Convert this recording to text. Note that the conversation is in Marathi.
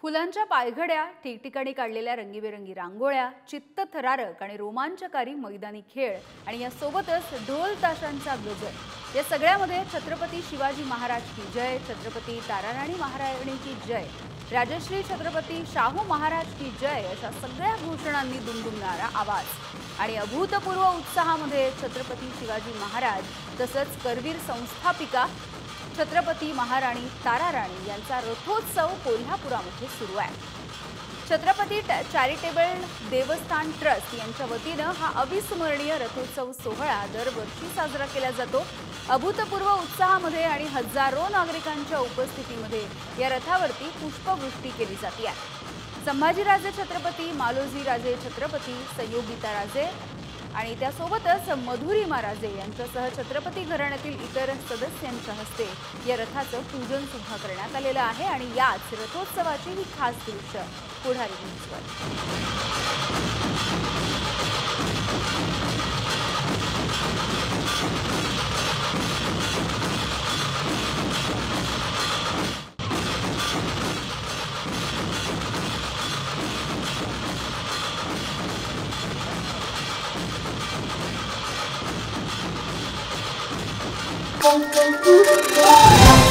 फुलांच्या पायघड्या, ठिकठिकाणी काढलेल्या रंगीबेरंगी रांगोळ्या, चित्तथरारक आणि रोमांचकारी मैदानी खेळ आणि यासोबतच ढोल ताशांचा गजर या सगळ्यामध्ये छत्रपती शिवाजी महाराज की जय, छत्रपती ताराराणी महाराणी की जय, राजश्री छत्रपती शाहू महाराज की जय अशा सगळ्या घोषणांनी दुमदुमणारा आवाज आणि अभूतपूर्व उत्साहामध्ये छत्रपती शिवाजी महाराज तसंच करवीर संस्थापिका छत्रपती महाराणी ताराराणी यांचा रथोत्सव कोल्हापुरामध्ये सुरू आहे। छत्रपती चॅरिटेबल देवस्थान ट्रस्ट यांच्या वतीने हा अविस्मरणीय रथोत्सव सोहळा दरवर्षी साजरा केला जातो। अभूतपूर्व उत्साहामध्ये आणि हजारो नागरिकांच्या उपस्थितीमध्ये या रथावरती पुष्पवृष्टी केली जाते आहे। संभाजीराजे छत्रपती, मालोजी राजे छत्रपती, संयोगिता राजे आणि त्यासोबतच मधुरिमा राजे यांच्यासह छत्रपती घराण्यातील इतर सदस्यांच्या हस्ते या रथाचं पूजन सुद्धा करण्यात आलेलं आहे आणि याच रथोत्सवाची ही खास दृश्य पुढारी Thank you.